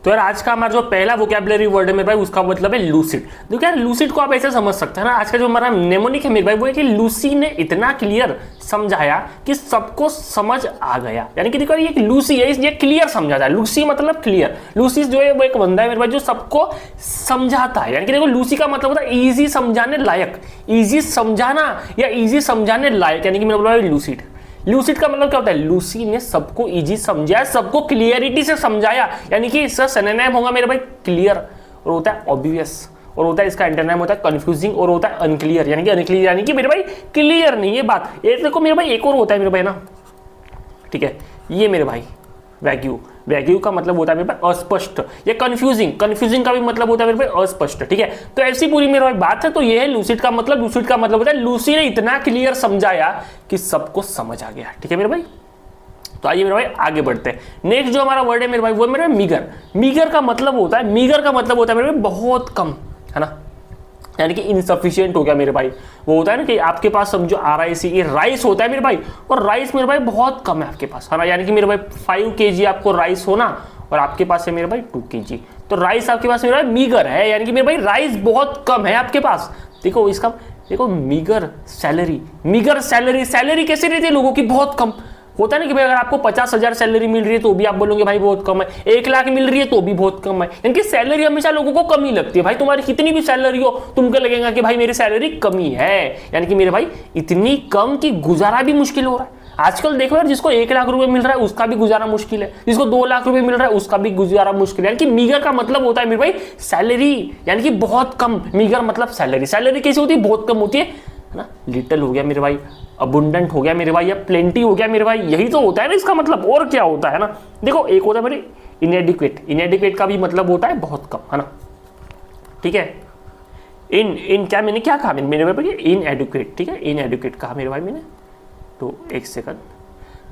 तो यार आज का हमारा जो पहला वोकैबुलरी वर्ड है मेरे भाई उसका मतलब है लूसिड। देखो यार लूसिड को आप ऐसे समझ सकते हैं ना, आज का जो हमारा नेमोनिक है मेरे भाई वो है कि लूसी ने इतना क्लियर समझाया कि सबको समझ आ गया। यानी कि देखो ये लूसी है, ये क्लियर समझा जाए। लूसी मतलब क्लियर। लूसी जो है वो एक बंदा है मेरे भाई जो सबको समझाता है। यानी कि देखो लूसी का मतलब होता है इजी समझाने लायक, इजी समझाना या इजी समझाने लायक, यानी कि मेरा मतलब लूसिड। लूसिड का मतलब क्या होता है? लूसी ने सबको इजी समझाया, सबको क्लियरिटी से समझाया। यानी कि इसका सिनोनिम होगा मेरे भाई क्लियर, और होता है ऑब्वियस, और होता है इसका एंटोनिम होता है कंफ्यूजिंग, और होता है अनक्लियर। यानी कि अनक्लियर यानी कि मेरे भाई क्लियर नहीं है बात। ये देखो मेरे भाई एक और होता है मेरे भाई ना, ठीक है, ये मेरे भाई वैग्यू। वैग्यू का मतलब होता है मेरे भाई अस्पष्ट या कंफ्यूजिंग। कंफ्यूजिंग का भी मतलब होता है मेरे भाई अस्पष्ट। ठीक है, तो ऐसी पूरी मेरे भाई बात है। तो ये है लूसिड का मतलब। लूसिड का मतलब होता है लूसी ने इतना क्लियर समझाया कि सबको समझ आ गया। ठीक है मेरे भाई, तो आइए मेरे भाई आगे बढ़ते हैं। नेक्स्ट जो हमारा वर्ड है मेरे भाई वो मेरे मीगर। मीगर का मतलब होता है, मीगर का मतलब होता है मेरे भाई बहुत कम, है ना, यानी कि इनसफिशिएंट हो गया मेरे भाई। वो होता है ना कि आपके पास समझो RIC ये राइस होता है मेरे भाई, और राइस मेरे भाई बहुत कम है आपके पास, है ना। यानी कि मेरे भाई 5 kg आपको राइस होना और आपके पास है मेरे भाई 2 kg, तो राइस आपके पास मेरे भाई मीगर है। यानी कि मेरे भाई राइस बहुत कम है आपके पास। देखो इसका देखो meagre salary. Meagre salary, salary कैसे रहती है लोगों की? बहुत कम। होता है ना कि भाई अगर आपको 50,000 सैलरी मिल रही है तो भी आप बोलोगे भाई बहुत कम है, 1 लाख मिल रही है तो भी बहुत कम है। यानी कि सैलरी हमेशा लोगों को कम ही लगती है। भाई तुम्हारी कितनी भी सैलरी हो तुमको लगेगा कि भाई मेरी सैलरी कमी है, यानी कि मेरे भाई इतनी कम कि गुजारा भी मुश्किल हो रहा है। आजकल देखो यार जिसको 1 लाख रुपए मिल रहा है उसका भी गुजारा मुश्किल है, जिसको 2 लाख रुपए मिल रहा है उसका भी गुजारा मुश्किल है। यानी कि मीगर का मतलब होता है मेरे भाई सैलरी, यानी कि बहुत कम। मीगर मतलब सैलरी। सैलरी कैसी होती है? बहुत कम होती है ना। लिटिल हो गया मेरे भाई, अबुंडेंट हो गया मेरे भाई, या प्लेंटी हो गया मेरे भाई, यही तो होता है ना इसका मतलब। और क्या होता है ना, देखो एक होता है मेरे इनएडिक्वेट। इनएडिक्वेट का भी मतलब होता है बहुत कम, है ना। ठीक है, इन क्या मैंने क्या कहा मेरे भाई? इनएडिक्वेट। ठीक है, इनएडिक्वेट कहा मेरे भाई मैंने। तो एक सेकंड,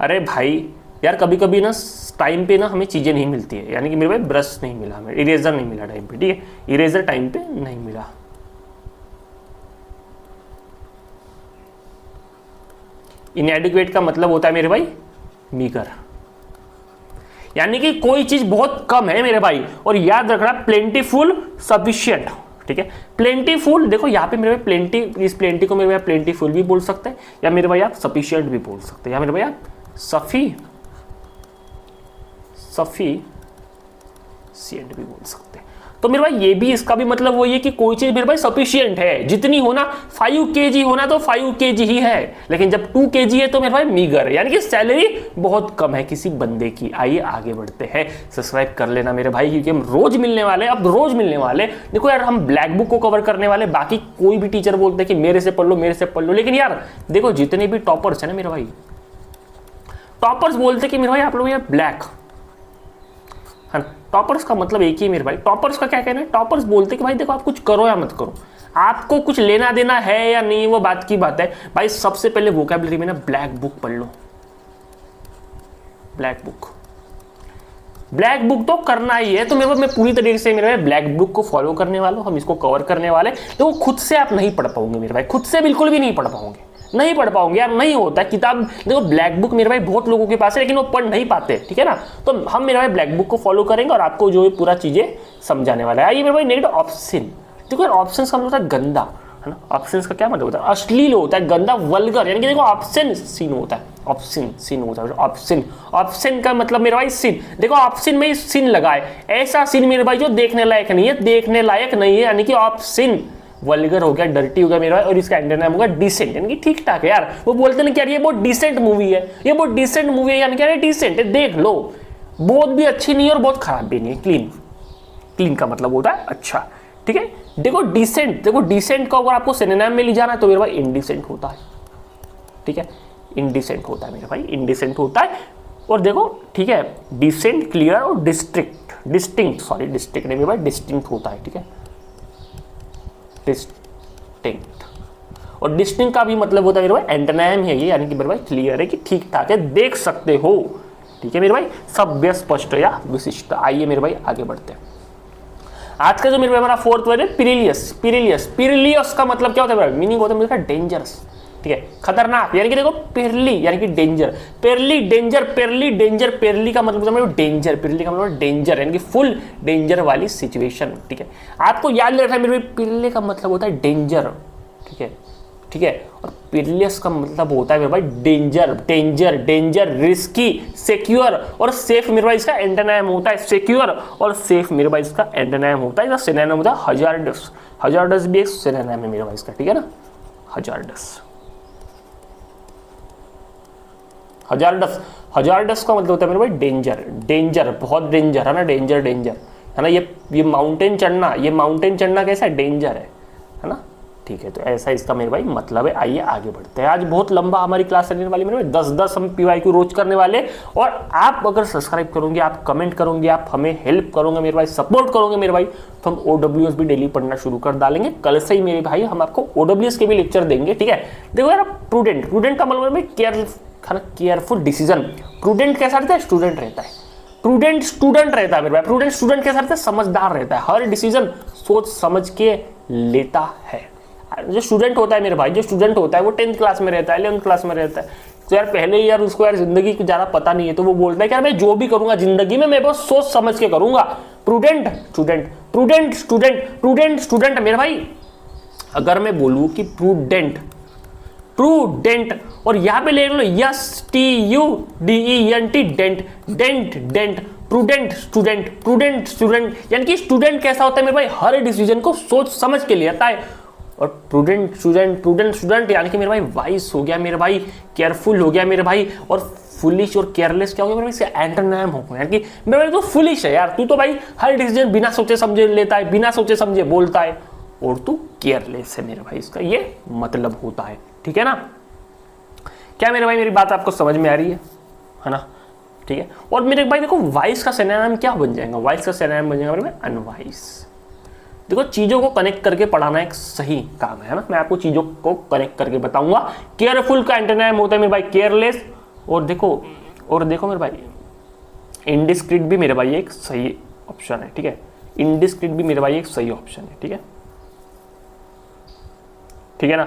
अरे भाई यार कभी कभी ना टाइम पे ना हमें चीजें नहीं मिलती है। यानी कि मेरे भाई ब्रश नहीं मिला हमें, इरेजर नहीं मिला टाइम पे। ठीक है, इरेजर टाइम पे नहीं मिला। इनएडिक्वेट का मतलब होता है मेरे भाई मीगर, यानी कि कोई चीज बहुत कम है मेरे भाई। और याद रखना प्लेंटीफुल सफिशिएंट। ठीक है, प्लेंटीफुल, देखो यहाँ पे मेरे भाई प्लेंटी, इस प्लेंटी को मेरे भाई प्लेंटीफुल भी बोल सकते हैं, या मेरे भाई आप सफिशिएंट भी बोल सकते हैं, या मेरे भाई आप सफिशिएंट भी बोल सकते हैं। तो मेरे भाई ये भी, इसका भी मतलब वही है कि कोई चीज मेरे भाई सफिशिएंट है, जितनी होना 5 kg होना तो 5 kg ही है, लेकिन जब 2 kg है तो मेरे भाई मीगर है, यानी कि सैलरी बहुत कम है किसी बंदे की। आइए आगे बढ़ते हैं। सब्सक्राइब कर लेना मेरे भाई, क्योंकि हम रोज मिलने वाले, अब रोज मिलने वाले। देखो यार हम ब्लैक बुक को कवर करने वाले। बाकी कोई भी टीचर बोलते हैं कि मेरे से पढ़ लो, मेरे से पढ़ लो, लेकिन यार देखो जितने भी टॉपर्स है ना मेरे भाई, टॉपर्स बोलते कि मेरे भाई आप लोग यार ब्लैक, है ना। टॉपर्स का मतलब एक ही मेरे भाई। टॉपर्स का क्या कहना है? टॉपर्स बोलते कि भाई देखो आप कुछ करो या मत करो, आपको कुछ लेना देना है या नहीं, वो बात की बात है भाई। सबसे पहले वोकैबुलरी में ना ब्लैक बुक पढ़ लो। ब्लैक बुक, ब्लैक बुक तो करना ही है। तो मेरे को, मैं पूरी तरीके से मेरे भाई ब्लैक बुक को फॉलो करने वाला हूं, हम इसको कवर करने वाले। तो खुद से आप नहीं पढ़ पाओगे मेरे भाई, खुद से बिल्कुल भी नहीं पढ़ पाओगे, नहीं पढ़ पाओगे यार, नहीं होता किताब। देखो ब्लैक बुक मेरे भाई बहुत लोगों के पास है, लेकिन वो पढ़ नहीं पाते। ठीक है ना, तो हम मेरे भाई ब्लैक बुक को फॉलो करेंगे और आपको जो है पूरा चीजें समझाने वाला है। आइए मेरे भाई नेक्स्ट ऑप्शन। देखो यार ऑप्शन का मतलब होता है गंदा, है ना। ऑप्शन का क्या मतलब होता है? अश्लील होता है, गंदा, वल्गर। यानी कि देखो ऑप्शन सीन होता है, ऑप्शन सीन होता है। ऑप्शन, ऑप्शन का मतलब मेरे भाई सीन। देखो ऑप्शन में सीन लगाए, ऐसा सीन मेरे भाई जो देखने लायक नहीं है, देखने लायक नहीं है, यानी कि ऑप्शन वल्गर हो गया, डर्टी हो गया मेरा। और इसका एंटोनिम होगा डिसेंट, यानी कि ठीक ठाक है यार। वो बोलते हैं कि यार ये बहुत डिसेंट मूवी है, ये बहुत डिसेंट मूवी है, यानी कि यार डिसेंट है, देख लो। बहुत भी अच्छी नहीं है और बहुत खराब भी नहीं है, क्लीन। क्लीन का मतलब होता है अच्छा। ठीक है, देखो डिसेंट, देखो डिसेंट को अगर आपको सिनोनिम में ले जाना है तो मेरे भाई इनडिसेंट होता है। ठीक है, इनडिसेंट होता है मेरे भाई, इनडिसेंट होता है। और देखो ठीक है, डिसेंट, क्लियर और डिस्टिंक्ट, सॉरी डिस्टिंक्ट नहीं मेरे भाई, डिस्टिंक्ट होता है। ठीक है, डिस्टिंक्ट। और डिस्टिंक्ट का भी मतलब होता है मेरे भाई एंटोनिम है ये, यानी कि मेरे भाई क्लियर है कि ठीक ठाक है, देख सकते हो। ठीक है मेरे भाई, सभ्य, स्पष्ट या विशिष्ट। आइए मेरे भाई आगे बढ़ते हैं। आज का जो मेरे भाई हमारा फोर्थ वर्ड है पिरिलियस। पिरिलियस, पिरिलियस का मतलब क्या होता है मेरा? मीनिंग होता है मेरे डेंजरस, ठीक है, खतरनाक यानी कि देखो पेरली यानी कि डेंजर, पेरली डेंजर, पेरली डेंजर, पेरली का मतलब डेंजर, पेरली का मतलब डेंजर यानी कि फुल डेंजर वाली सिचुएशन। ठीक है, आपको याद रखना है मेरे भाई, पेरली का मतलब होता है डेंजर। ठीक है, ठीक है, और पेरिलियस का मतलब होता है मेरे भाई danger, danger, danger, risky, secure और सेफ मेरे भाई इसका एंटोनिम होता है। सिक्योर और सेफ मेरे भाई इसका एंटोनिम होता है, इसका सिनोनिम होता है हजार्डस। हजार्डस भी एक सिनोनिम है मेरे भाई इसका, ठीक है ना, हजार्डस। हजार्डस, हजार्डस का मतलब होता है मेरे भाई डेंजर, डेंजर, बहुत डेंजर है ना, डेंजर, डेंजर है ना। ये माउंटेन चढ़ना, ये माउंटेन चढ़ना कैसा डेंजर है ना। ठीक है, तो ऐसा इसका मेरे भाई मतलब है। आइए आगे बढ़ते हैं। आज बहुत लंबा हमारी क्लास चलने वाली मेरे भाई, 10-10 हम PYQ रोज करने वाले। और आप अगर सब्सक्राइब करोगे, आप कमेंट करोगे, आप हमें हेल्प करोगे मेरे भाई, सपोर्ट करोगे मेरे भाई, तो हम OWS भी डेली पढ़ना शुरू कर डालेंगे। कल से ही मेरे भाई हम आपको OWS के भी लेक्चर देंगे। ठीक है, देखो यार, प्रूडेंट, प्रूडेंट का मतलब है केयरफुल डिसीजन। प्रूडेंट कैसा रहता है, स्टूडेंट रहता है। प्रूडेंट स्टूडेंट रहता है मेरे भाई, प्रूडेंट स्टूडेंट कैसा रहता है, समझदार रहता है, हर डिसीजन सोच समझ के लेता है। जो स्टूडेंट होता है मेरे भाई, जो स्टूडेंट होता है वो 10th क्लास में रहता है, 11th क्लास में रहता है, तो यार पहले यार उसको यार जिंदगी की ज़्यादा पता नहीं है, तो वो बोलता है कि यार मैं जो भी करूंगा जिंदगी में मैं बस सोच समझ के करूंगा। Prudent student, prudent student, prudent student मेरे भाई। अगर मैं बोलूँ कि प्रूडेंट, प्रूडेंट और यहाँ पे ले लो STUDENT, dent, dent, dent, prudent student, prudent student यानी कि स्टूडेंट कैसा होता है मेरे भाई, हर डिसीजन को सोच समझ के लेता है। और प्रूडेंट स्टूडेंट, प्रूडेंट स्टूडेंट यानी कि मेरे भाई वाइस हो गया मेरे भाई, केयरफुल हो गया मेरे भाई, और फुलिश और केयरलेस क्या हो गया मेरे भाई, इससे एंटोनिम हो गया। यानी कि मेरे भाई तो फुलिश है यार, तू तो भाई हर डिसीजन बिना सोचे समझे लेता है, बिना सोचे समझे बोलता है, और तू केयरलेस है मेरे भाई, इसका ये मतलब होता है। ठीक है ना, क्या मेरे भाई मेरी बात आपको समझ में आ रही है ना। ठीक है, और मेरे भाई देखो वाइस का सिनोनिम क्या बन जाएगा, वाइस का सिनोनिम बन जाएगा मेरे भाई अनवाइस। देखो चीजों को कनेक्ट करके पढ़ाना एक सही काम है ना, मैं आपको चीजों को कनेक्ट करके बताऊंगा। केयरफुल का एंटोनिम होता है मेरे भाई केयरलेस, और देखो मेरे भाई इनडिस्क्रीट भी मेरे भाई एक सही ऑप्शन है। ठीक है, इनडिस्क्रीट भी मेरे भाई एक सही ऑप्शन है। ठीक है, ठीक है ना।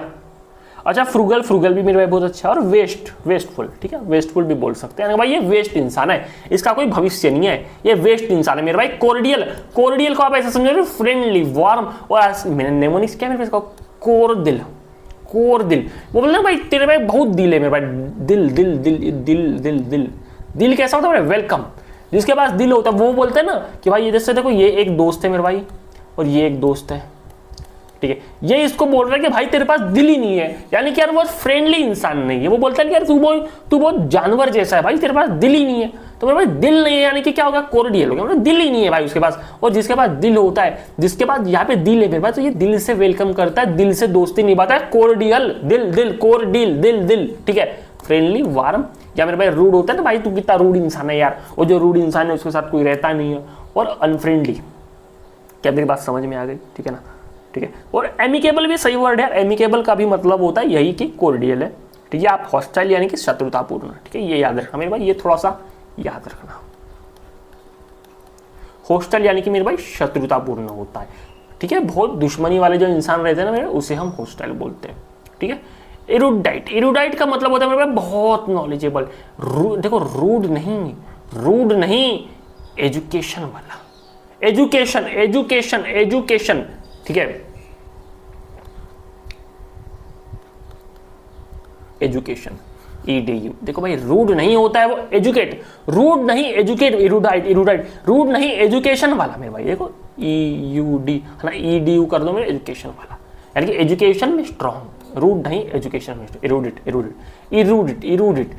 अच्छा, फ्रूगल, फ्रूगल भी मेरे भाई बहुत अच्छा है, और वेस्टफुल। ठीक है, वेस्टफुल भी बोल सकते हैं भाई, ये वेस्ट इंसान है, इसका कोई भविष्य नहीं है, ये वेस्ट इंसान है मेरे भाई। कोर्डियल, कोर्डियल को आप ऐसे समझो फ्रेंडली, वार्म, और नेमोनिक्स क्या मेरे पास, कोरदिल, कोरदिल, वो बोलते हैं भाई तेरे भाई बहुत दिल है मेरे भाई, दिल दिल दिल दिल दिल दिल दिल कैसा होता है भाई, वेलकम। जिसके पास दिल होता है वो बोलते हैं ना कि भाई ये जैसे देखो ये एक दोस्त है मेरे भाई, और ये एक दोस्त है। ठीक है, ये इसको बोल रहा है कि भाई तेरे पास दिल ही नहीं है, यानी कि यार वो फ्रेंडली इंसान नहीं है। वो बोलता है कि यार तू बहुत जानवर जैसा है भाई, तेरे पास दिल ही नहीं है। तो मेरे भाई दिल नहीं है यानी कि क्या होगा, कोर्डियल हो गया, मतलब दिल ही नहीं है भाई उसके पास। और जिसके पास दिल होता है, जिसके पास यहाँ पे दिल है मेरे पास, तो ये दिल से वेलकम करता है, दिल से दोस्ती निभाता है। कोर्डियल, दिल दिल, कोर्डियल, दिल दिल। ठीक है, फ्रेंडली, वार्म, या मेरे भाई रूड होता है ना भाई, तू कितना रूड इंसान है यार, और जो रूड इंसान है उसके साथ कोई रहता नहीं है। और अनफ्रेंडली, क्या मेरी बात समझ में आ गई, ठीक है ना। ठीक है, और एमिकेबल भी सही वर्ड है, एमिकेबल का भी मतलब होता है यही कि कोर्डियल है। ठीक है, आप हॉस्टाइल यानी कि शत्रुतापूर्ण। ठीक है, ये याद रखना मेरे भाई, ये थोड़ा सा याद रखना। हॉस्टाइल यानी कि मेरे भाई शत्रुतापूर्ण होता है। ठीक है, बहुत दुश्मनी वाले जो इंसान रहते हैं ना मेरे, उसे हम हॉस्टाइल बोलते हैं। ठीक है, एरुडाइट, एरुडाइट का मतलब होता है मेरे भाई बहुत नॉलेजेबल। देखो रूड नहीं, एजुकेशन वाला, एजुकेशन, एजुकेशन, एजुकेशन। ठीक है, एजुकेशन, EDU। देखो भाई रूड नहीं होता है वो एजुकेट, रूड नहीं एजुकेट, इरूडाइट, इरूडाइट, रूड नहीं एजुकेशन वाला मेरे भाई। देखो EUD है ना, EDU कर दो मेरे, एजुकेशन वाला, यानी कि एजुकेशन में स्ट्रॉन्ग, रूड नहीं एजुकेशन में, इरूडिट, इरूडिट, इरूडिट, इरूडिट,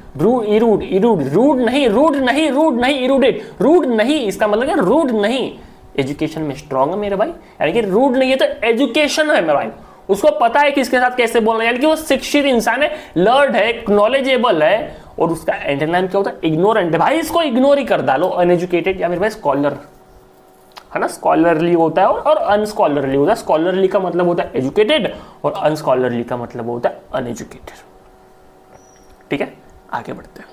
इरूड, इरूड, रूड नहीं, रूड नहीं, रूड नहीं, इरूडिट, रूड नहीं, इसका मतलब है रूड नहीं, एजुकेशन में स्ट्रॉन्ग है मेरे भाई। यानी कि रूड नहीं है तो एजुकेशन है मेरे भाई, उसको पता है किसके साथ कैसे बोलना है, यानी कि वो शिक्षित इंसान है, लर्ड है, नॉलेजेबल है। और उसका एंटोनिम क्या होता है, इग्नोरेंट है भाई, इसको इग्नोर ही कर डालो, अनएजुकेटेड, या मेरे भाई स्कॉलर है ना, स्कॉलरली होता है और अनस्कॉलरली होता है। स्कॉलरली का मतलब होता है एजुकेटेड, और अनस्कॉलरली का मतलब होता है अनएजुकेटेड। ठीक है, आगे बढ़ते हैं।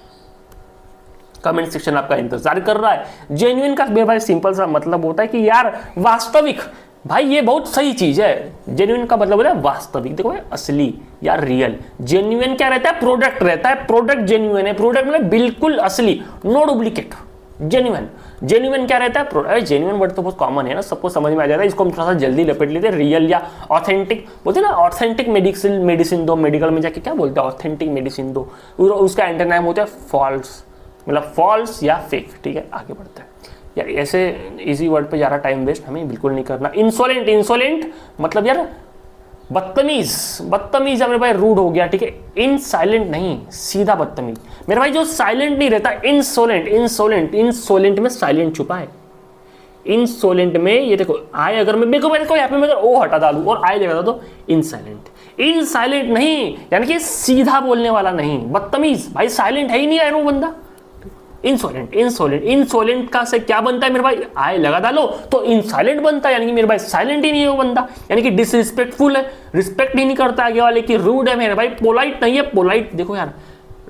कमेंट सेक्शन आपका इंतजार कर रहा है। जेन्युइन का मेरे भाई सिंपल सा मतलब होता है कि यार वास्तविक, भाई ये बहुत सही चीज है। जेन्युइन का मतलब होता है वास्तविक, देखो असली या रियल। जेन्युइन क्या रहता है? प्रोडक्ट रहता है, प्रोडक्ट जेन्युइन है, प्रोडक्ट मतलब बिल्कुल असली, नो डुप्लीकेट, जेन्युइन। जेन्युइन क्या रहता है? प्रोडक्ट। जेन्युइन वर्ड तो बहुत कॉमन है ना, सबको समझ में आ जाता है, इसको हम थोड़ा सा जल्दी लपेट लेते हैं। रियल या ऑथेंटिक बोलते हैं ना, ऑथेंटिक मेडिसिन दो, मेडिकल में जाके क्या बोलते हैं? ऑथेंटिक मेडिसिन दो। उसका एंटोनिम होता है फॉल्स, मतलब फॉल्स या फेक। ठीक है, आगे बढ़ते हैं यार। ऐसे इजी वर्ड पे ज़्यादा टाइम वेस्ट हमें बिल्कुल नहीं करना। इंसोलेंट, इंसोलेंट मतलब यार बदतमीज, बदतमीज मेरे भाई, रूड हो गया। ठीक है, इन साइलेंट नहीं, सीधा बदतमीज मेरे भाई, जो साइलेंट नहीं रहता। इंसोलेंट, इंसोलेंट, इंसोलेंट में साइलेंट छुपा है। इंसोलेंट में ये देखो आई, अगर मैं को यहाँ पे मैं अगर ओ हटा डालूं और आई लगा दो, इनसाइलेंट। इनसाइलेंट नहीं यानी कि सीधा बोलने वाला नहीं, बदतमीज। भाई साइलेंट है ही नहीं यार वो बंदा। इंसोलेंट, इंसोलेंट, इंसोलेंट का से क्या बनता है मेरे भाई? आए लगा डालो तो इनसाइलेंट बनता है, यानी कि मेरे भाई साइलेंट ही नहीं है वो बंदा, यानी कि डिसरिस्पेक्टफुल है, रिस्पेक्ट ही नहीं करता आगे वाले की, रूड है मेरे भाई, पोलाइट नहीं है। पोलाइट देखो यार,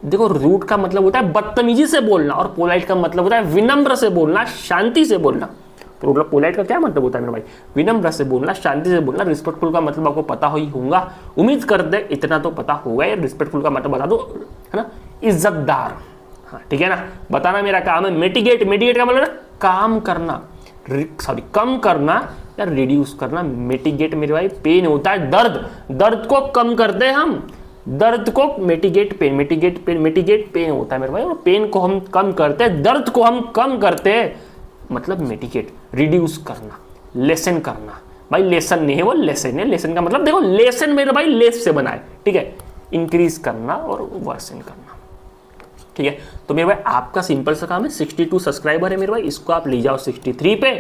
देखो रूड का मतलब होता है बदतमीजी से बोलना, और पोलाइट का मतलब होता है विनम्र से बोलना, शांति से बोलना। पोलाइट का क्या मतलब होता है मेरे भाई? विनम्र से बोलना, शांति से बोलना। रिस्पेक्टफुल का मतलब आपको पता ही होगा, उम्मीद करते इतना तो पता होगा। रिस्पेक्टफुल का मतलब बता दो, है ना, इज्जतदार। ठीक है ना, बताना मेरा काम है। मिटिगेट, मिटिगेट का मतलब काम करना, सॉरी कम करना या रिड्यूस करना। मिटिगेट मेरे भाई पेन होता है, दर्द, दर्द को कम करते हैं हम, दर्द को mitigate pain, mitigate pain, mitigate pain होता है मेरे भाई, और पेन को हम कम करते हैं, दर्द को हम कम करते हैं, मतलब मिटिगेट। रिड्यूस करना, लेसन करना, भाई लेसन नहीं है वो लेसन है। लेसन का मतलब देखो, लेसन मेरे भाई लेस से बना है। ठीक है, इंक्रीज करना और वर्सन करना। ठीक है, तो मेरे भाई आपका सिंपल सा काम है, 62 सब्सक्राइबर है मेरे भाई, इसको आप ले जाओ 63 पे,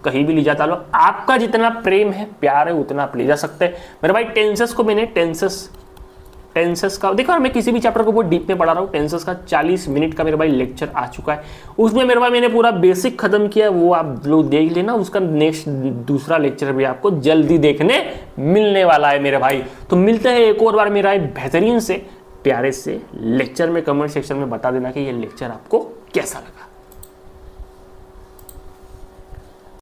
कहीं भी ले जाता लो। आपका जितना प्रेम है, प्यार है, उतना आप ले जा सकते हैं मेरे भाई। टेंसेस को मैंने टेंसेस का देखो, मैं किसी भी चैप्टर को बहुत डीप में पढ़ा रहा हूँ। टेंसेस का 40 मिनट का मेरे भाई लेक्चर आ चुका है, उसमें मेरे भाई मैंने पूरा बेसिक खत्म किया, वो आप लोग देख लेना। उसका नेक्स्ट दूसरा लेक्चर भी आपको जल्दी देखने मिलने वाला है मेरे भाई। तो मिलते हैं एक और बार मेरा एक बेहतरीन से प्यारे से लेक्चर में। कमेंट सेक्शन में बता देना कि ये लेक्चर आपको कैसा लगा।